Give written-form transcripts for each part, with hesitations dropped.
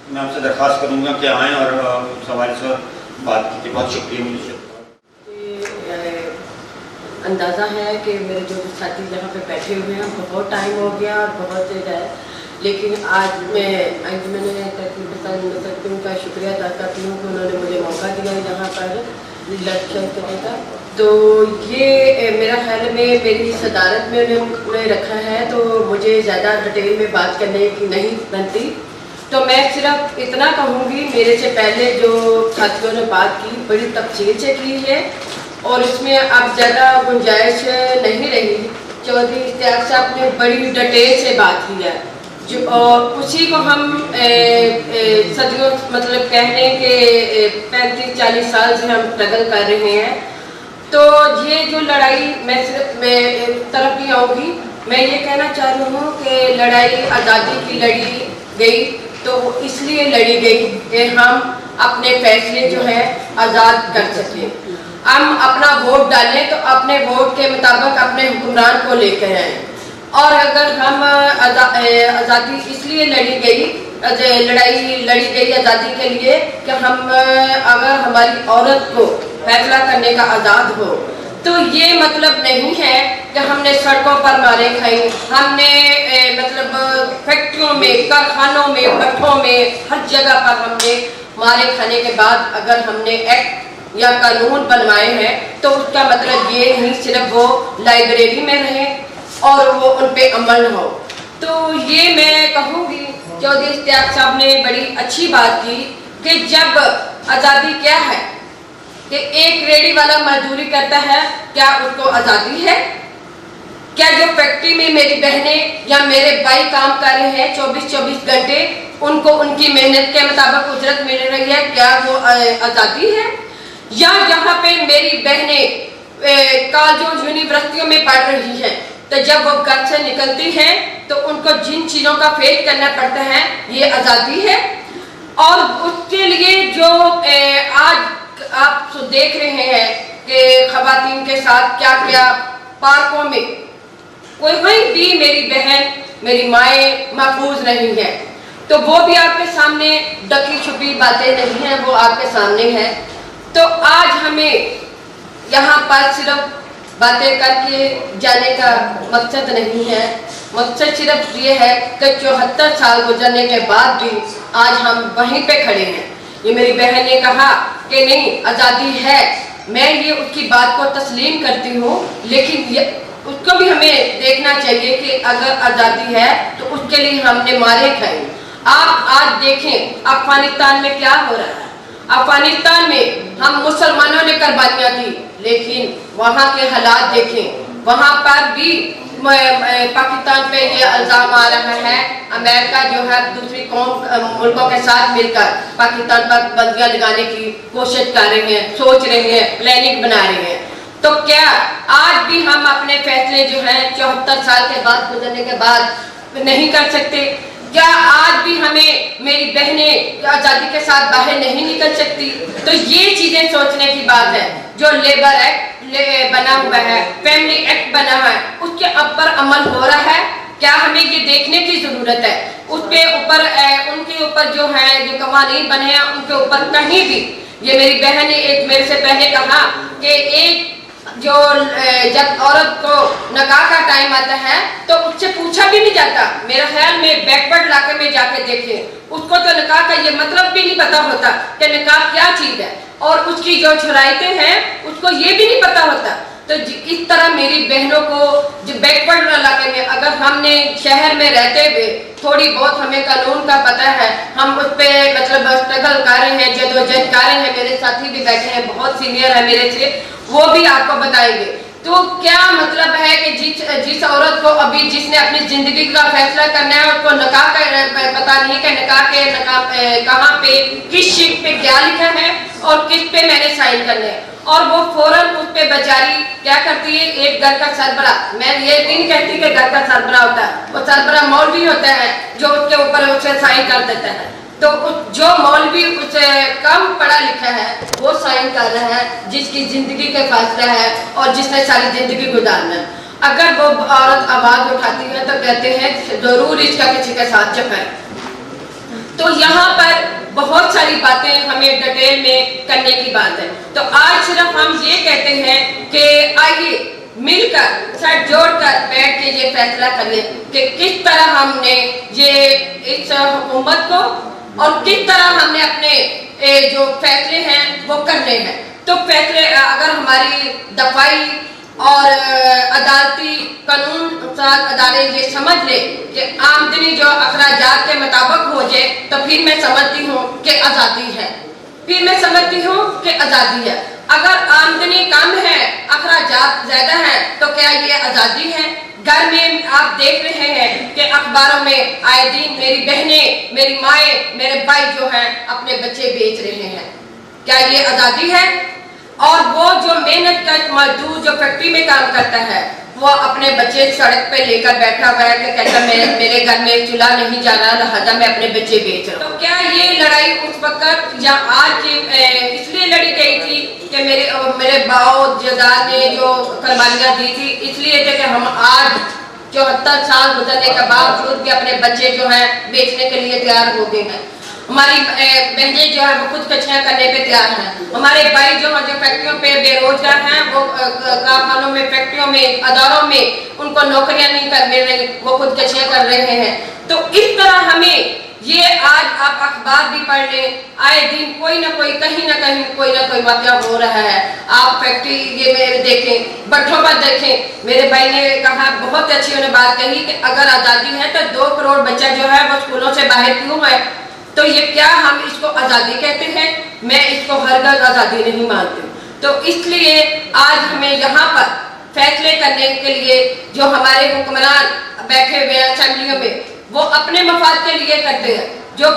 मैं आपसे दरख्वास्त करूँगा कि आएँ और सवाल से बात की। बहुत शुक्रिया। मुझे अंदाज़ा है कि मेरे जो साथी यहाँ पे बैठे हुए हैं, बहुत टाइम हो गया और बहुत देर है, लेकिन आज मैंने तकरीबन का शुक्रिया अदा करती हूँ कि उन्होंने मुझे मौका दिया यहाँ पर लेक्चर करने का। तो ये मेरा ख्याल में मेरी सदारत में उन्होंने रखा है, तो मुझे ज़्यादा डिटेल में बात करने की नहीं बनती। तो मैं सिर्फ इतना कहूँगी, मेरे से पहले जो साथियों ने बात की बड़ी तफसील से की है और इसमें अब ज़्यादा गुंजाइश नहीं रही। चौधरी इश्तियाक साहब ने बड़ी डिटेल से बात की है, जो उसी को हम सदियों मतलब कहने के 35-40 साल से हम स्ट्रगल कर रहे हैं। तो ये जो लड़ाई मैं एक तरफ ही आऊँगी, मैं ये कहना चाह रही हूँ कि लड़ाई आज़ादी की लड़ी गई तो इसलिए लड़ी गई कि हम अपने फैसले जो है आज़ाद कर सकें। हम अपना वोट डालें तो अपने वोट के मुताबिक अपने हुक्मरान को लेकर आए। और अगर हम आज़ादी इसलिए लड़ाई लड़ी गई आज़ादी के लिए कि हम अगर हमारी औरत को फैसला करने का आज़ाद हो, तो ये मतलब नहीं है कि हमने सड़कों पर मारे खाई, हमने मतलब फैक्ट्रियों में, कारखानों में, भट्ठों में, हर जगह पर हमने मारे खाने के बाद अगर हमने एक्ट या कानून बनवाए हैं तो उसका मतलब ये नहीं सिर्फ वो लाइब्रेरी में रहे और वो उन पे अमल हो। तो ये मैं कहूँगी, चौधरी इश्तियाक साहब ने बड़ी अच्छी बात की कि जब आज़ादी क्या है कि एक रेडी वाला मजदूरी करता है, क्या उसको आज़ादी है? क्या जो फैक्ट्री में मेरी बहनें या मेरे भाई काम कर रहे हैं 24-24 घंटे, उनको उनकी मेहनत के मुताबिक उजरत मिल रही है, क्या वो आज़ादी है? या यहाँ पे मेरी बहनें कॉलेजों यूनिवर्सिटियों में पढ़ रही हैं, तो जब वो घर से निकलती हैं तो उनको जिन चीज़ों का फेस करना पड़ता है, ये आज़ादी है। और उसके लिए जो आज आप देख रहे हैं कि ख़वातीन के साथ क्या क्या पार्कों में कोई भी मेरी बहन, मेरी माएँ महफूज नहीं है, तो वो भी आपके सामने ढकी छुपी बातें नहीं हैं, वो आपके सामने है। तो आज हमें यहाँ पर सिर्फ बातें करके जाने का मकसद नहीं है, मकसद सिर्फ ये है कि 74 साल गुजरने के बाद भी आज हम वहीं पे खड़े हैं। ये मेरी बहन ने कहा कि नहीं आज़ादी है, मैं ये उसकी बात को तस्लीम करती हूँ, लेकिन उसको भी हमें देखना चाहिए कि अगर आज़ादी है तो उसके लिए हमने मारे खाए। आप आज देखें अफगानिस्तान में क्या हो रहा है। अफगानिस्तान में हम मुसलमानों ने कुर्बानियाँ दी, लेकिन वहाँ के हालात देखें, वहाँ पर भी पाकिस्तान पे ये इल्ज़ाम आ रहा है, अमेरिका जो है दूसरी मुल्कों के साथ मिलकर पाकिस्तान पर बंदियाँ लगाने की कोशिश कर रहे हैं, सोच रहे हैं, प्लानिंग बना रहे हैं। तो क्या आज भी हम अपने फैसले जो हैं 74 साल के बाद गुजरने के बाद नहीं कर सकते? क्या आज भी हमें मेरी बहनें आज़ादी के साथ बाहर नहीं निकल सकती? तो ये चीज़ें सोचने की बात है। जो लेबर एक्ट बना हुआ है, फैमिली एक्ट बना है, उसके ऊपर अमल हो रहा है, क्या हमें ये देखने की ज़रूरत है? उसके ऊपर उनके ऊपर जो है जो कवानीन बने हैं उनके ऊपर कहीं भी, ये मेरी बहन ने एक मेरे से पहले कहा कि एक जो जब औरत को निकाह का टाइम आता है तो उससे पूछा भी नहीं जाता। मेरा ख्याल में बैकवर्ड इलाके में जाके देखें, उसको तो निकाह का ये मतलब भी नहीं पता होता कि निकाह क्या चीज़ है, और उसकी जो शराइतें हैं उसको ये भी नहीं पता होता। तो इस तरह मेरी बहनों को जो बैकवर्ड इलाके में, अगर हमने शहर में रहते हुए थोड़ी बहुत हमें कानून का पता है, हम उस पर मतलब स्ट्रगल कर रहे हैं, जदोजहद कर रहे हैं, मेरे साथी भी बैठे हैं बहुत सीनियर है मेरे से, वो भी आपको बताएंगे। तो क्या मतलब है कि जिस औरत को अभी जिसने अपनी ज़िंदगी का फैसला करना है उसको निकाह का पता नहीं कि निकाह कहाँ पे किस शीट पे क्या लिखा है और किस पे मैंने साइन करने हैं, और वो फौरन उस पे बेचारी क्या करती है, एक घर का सरबरा, मैं ये नहीं कहती कि घर का सरबरा होता है, वो सरबरा मौलवी होता है जो उसके ऊपर उसे साइन कर देता है। तो जो मौलवी उसे कम पढ़ा लिखा है वो साइन कर रहा है, जिसकी ज़िंदगी का फैसला है और जिसने सारी ज़िंदगी गुजारना है। अगर वो औरत आवाज़ उठाती है तो कहते हैं ज़रूर इसका किसी के साथ चक्कर। तो यहाँ पर बहुत सारी बातें हमें डिटेल में करने की बात है। तो आज सिर्फ हम ये कहते हैं कि आइए मिलकर साथ जोड़कर बैठ के ये फैसला करें कि किस तरह हमने ये इस हुकूमत को और किस तरह हमने अपने जो फैसले हैं वो करने हैं। तो फैसले अगर हमारी दफाई और अदालती कानून अदारे ये समझ ले कि आमदनी जो अखराजात के मुताबिक हो जाए तो फिर मैं समझती हूँ कि आज़ादी है, फिर मैं समझती हूँ कि आज़ादी है। अगर आमदनी कम है, अखराजात ज्यादा है, तो क्या ये आज़ादी है? घर में आप देख रहे हैं कि अखबारों में आए दिन मेरी बहनें, मेरी माएँ, मेरे भाई जो हैं अपने बच्चे बेच रहे हैं। क्या ये आज़ादी है? और वो जो मेहनत का मजदूर जो फैक्ट्री में काम करता है वो अपने बच्चे सड़क पे लेकर बैठा हुआ है कि कहता मेरे घर में चूल्हा नहीं जा रहा, लिहाजा मैं अपने बच्चे बेच रहा हूँ। तो क्या ये लड़ाई उस वक्त या आज इसलिए लड़ी गई थी कि मेरे बाओ जदाद ने जो कुर्बानियाँ दी थी इसलिए थे कि हम आज 74 साल गुजरने के बावजूद भी अपने बच्चे जो है बेचने के लिए तैयार हो गए हैं। हमारी बहनें जो है वो खुदकशियाँ करने पे तैयार हैं। हमारे भाई जो है जो फैक्ट्रियों पे बेरोजगार हैं, वो कारखानों में, फैक्ट्रियों में, अदारों में उनको नौकरियां नहीं मिल रही, वो खुदकशियाँ कर रहे हैं। तो इस तरह हमें ये आज आप अखबार भी पढ़ लें, आए दिन कोई ना कोई कहीं ना कहीं कोई ना कोई वाक़या हो रहा है। आप फैक्ट्री ये में देखें, भट्ठों पर देखें। मेरे भाई ने कहा, बहुत अच्छी उन्होंने बात कही कि अगर आज़ादी है तो 2 करोड़ बच्चा जो है वो स्कूलों से बाहर क्यों है? तो ये क्या हम इसको आज़ादी कहते हैं? मैं इसको हरगिज़ आज़ादी नहीं मानती। तो इसलिए आज हमें यहाँ पर फैसले करने के लिए जो हमारे हुक्मरान बैठे हुए हैं असेंबलियों में, वो अपने मफाद के लिए करते हैं। जो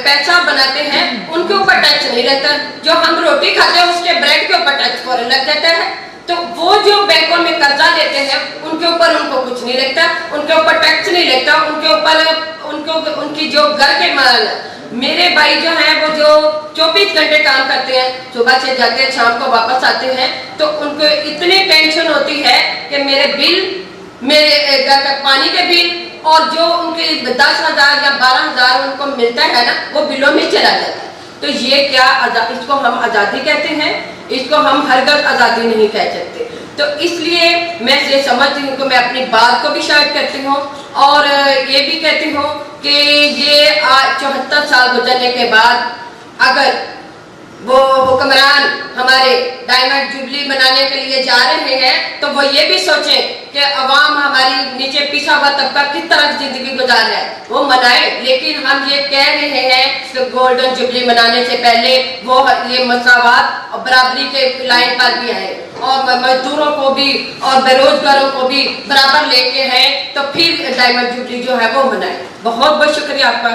पैसा बनाते हैं उनके ऊपर टैक्स नहीं रहता, जो हम रोटी खाते हैं उसके ब्रेड के ऊपर टैक्स फौरन लग जाता है। तो वो जो बैंकों में कर्जा लेते हैं उनके ऊपर उनको कुछ नहीं लगता, उनके ऊपर टैक्स नहीं लगता, उनके ऊपर उनकी जो घर के माल। मेरे भाई जो हैं वो जो 24 घंटे काम करते हैं, सुबह से जाते हैं शाम को वापस आते हैं, तो उनको इतनी टेंशन होती है कि मेरे बिल, मेरे घर का पानी के बिल और जो उनके 10,000 या 12,000 उनको मिलता है ना, वो बिलों में चला जाता है। तो ये क्या इसको हम आज़ादी कहते हैं? इसको हम हरगिज़ आज़ादी नहीं कह सकते। तो इसलिए मैं ये समझती हूँ कि मैं अपनी बात को भी शायद करती हूँ और ये भी कहती हूँ कि ये आज 74 साल गुजरने के बाद अगर वो हुक्मरान हमारे डायमंड जुबली मनाने के लिए जा रहे हैं तो वो ये भी सोचें कि अवाम हमारी नीचे पिछड़ा हुआ तबका किस तरह की जिंदगी गुजार रहा है, वो मनाए। लेकिन हम ये कह रहे हैं कि गोल्डन जुबली मनाने से पहले वो ये मसावात और बराबरी के लाइन पर भी आए और मजदूरों को भी और बेरोजगारों को भी बराबर लेके हैं, तो फिर डायमंड जुबली जो है वो मनाए। बहुत बहुत शुक्रिया आपका।